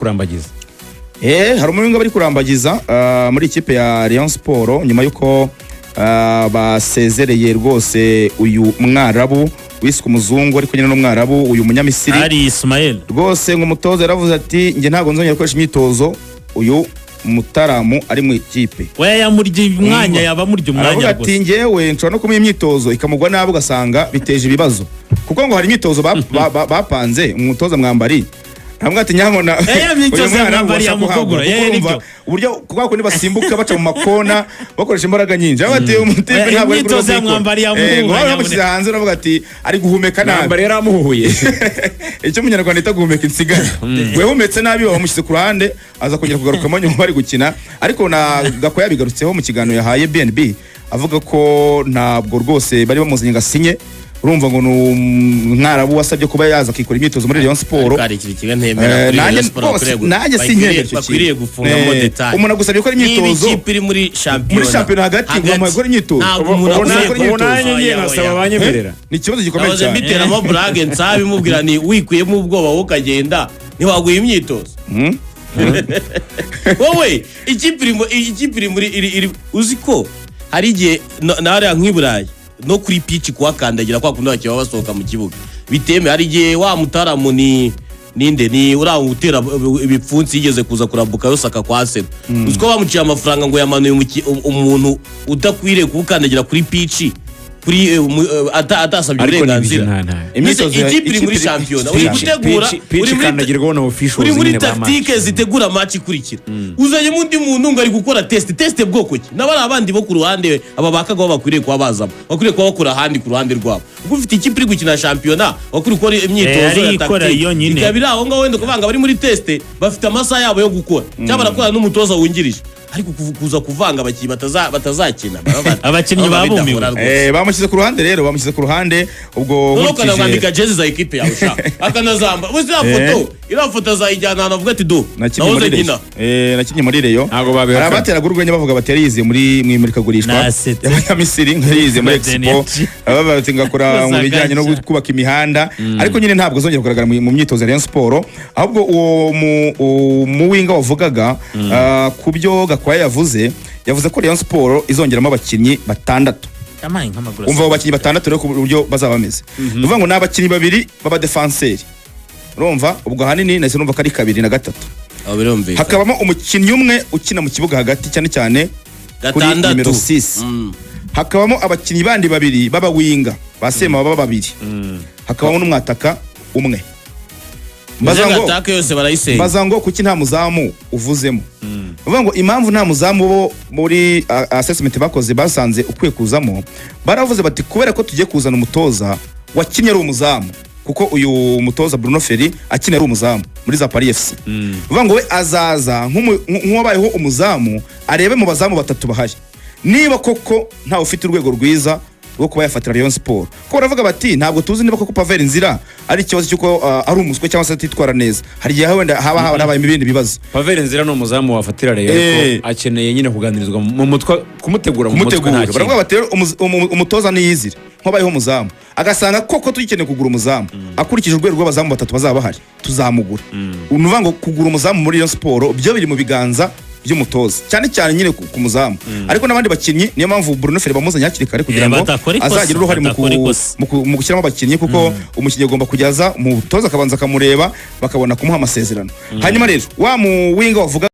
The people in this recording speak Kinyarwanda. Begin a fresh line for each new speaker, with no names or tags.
kurambagiza
hari umuwinga bari kurambagiza muri ikipe ya Rayon Sport nyuma yuko basezereye rwose uyu mwarabu wiswe umuzungu ariko nyine n'umwarabu uyu munyamisiri
ari Ismael
rwose ngo umutoza yaravuze ati nge ntago nzongera gukoresha imyitozo uyu mutaramu ari mu ikipe
we yamurye umwanya yaba murye umwanya
aravuga ati ngewe nshobora no kumuha imyitozo ikamugwa nabi ugasanga biteje ibibazo kuko ngo hari imyitozo bapanze umutoza mwambari ntabwo ati nyangona
myitozo mwambari yamukugura
uburyo kuko kundi basimbuka baca mu makona bakoresha imbaraga nyinshi ati umutipe ntabwo ari
myitozo mwambari yamukugura
bamushyize hanze uravuga ati ari guhumeka nabi
mwambari yaramuhuye
icyo umunyarwanda yita guhumeka insigara we humetse nabi bamushyize ku ruhande aza kongera kugarukamo nyuma bari gukina ariko na Gakwaya bigarutseho mu kiganiro yahaye BNB avuga ko ntabwo rwose bari bamuzanye ngasinye urumva ngo mwarabu wasabye kuba yaza kikora imyitozo muri Rayon Sport
ari kiri kigantemera muri Rayon Sport
nanjye sinkere
bakwiriye gufungamo detail
umuntu agusabye gukora imyitozo
ikipe iri muri champion
hagati ngo gukora imyitozo
ubonanye nasaba abanyemerera
ni ikibazo gikomeye cyane
biteramo brage nsabi mubwira ni wikuyemo ubwoba ukagenda ntiwaguye imyitozo wowe ikipe iri muri uziko hari igihe nare nk'iburayi no kuri pitch kuhakandagira kwa kundi bakiba basohoka mu kibuga biteme hari igihe wa mutaramu ninde ni uraho gutera ibipfunsi yigeze kuza kurambuka yosaka kwa Arsenal uziko bamuciye amafaranga ngo yamanuye umuntu udakwiriye kukandagira kuri pitch kuri atasabye uburenganzira ikipe muri champion uri gutegura
uri kandagirwa na officials
uri muri tactique zitegura match ikurikira uzanye mundi muntu ngo ari gukora test bwoko ki nabara abandi bo ku ruhande aba bakaga bakwiriye kwa bazamo bakwiriye kwa bakora handi ku ruhande rwabo ubwo ufite ikipe iri gukina championnat bakwiriye gukora imyitozo ya tactique ikabira aho ngaho wenda kuvanga bari muri test bafite amasaha yabo yo gukora cyangwa barakora n'umutoza wungirije ariko kuza kuvanga abakinnyi batazakina abakinnyi babumiwe
bamushyize ku ruhande rero bamushyize ku ruhande ubwo
nokana kwambika jezi za equipe yawe sha akanazamba wese ira foto azayijyana anavuga ati do nahoze gina
nakinye muri Rayon hari abatera gurugwenya bavuga batera yize muri mwimurikagurishwa y'abanyamisiri nkarize muri Expo aba batingakora mu bijyanye no kubaka imihanda ariko nyine ntabwo zongera kugaragara mu myitozo ya Rayon Sport ahubwo uwo muwinga wavugaga kubyo Gakwaya yavuze ko Rayon Sport izongeramo abakinnyi batandatu umva abakinnyi batandatu rero ku buryo bazaba bameze uvuga ngo n'abakinnyi babiri baba defenseur urumva ubwo hanini nahise numva ko ari 2 na 3 hakabamo umukinnyi umwe ukina mu kibuga hagati cyane kuri numero 6 hakabamo abakinnyi bandi babiri baba winga basema baba babiri hakabamo n'umwataka umwe bazango kuki nta muzamu uvuzemo uvuga ngo impamvu nta muzamu bo muri assessment bakoze basanze ukwiye kuzamo baravuze bati kubera ko tugiye kuzana umutoza wakinnye ari umuzamu kuko uyu mutoza Bruno Ferri akina ari umuzamu muri za Paris FC uvuga ngo we azaza nk'uwabayeho umuzamu arebe mu bazamu batatu bahari niba koko nta ufite urwego rwiza rwo kuba yafatira Rayon Sport ko baravuga bati ntabwo tuzi niba koko Pavel Nzira ari ikibazo cyuko ari umuswe cyangwa se atitwara neza hari gihe wenda haba habaye ibindi bibazo
Pavel Nzira no muzamu wafatira Rayon ko akeneye nyine kuganirizwa mu mutwe kumutegura mu mutwe
baravuga bati umutoza ni yizira nkobayeho umuzamu agasanga koko tugikeneye kugura umuzamu akurikije urwego rw'abazamu batatu bazaba bahari tuzamugura unuvuga ngo kugura umuzamu muri Rayon Sport byo biri mu biganza by'umutoza cyane nyine ku muzamu ariko n'abandi bakinnyi niyo mpamvu Bruno Ferri bamuzanye hakiri kare kugira ngo azagira uruhare mu gushyiramo abakinnyi kuko umukinnyi agomba kujyaza umutoza akabanza akamureba bakabona kumuha amasezerano hanyuma rero wa mu winga wavuga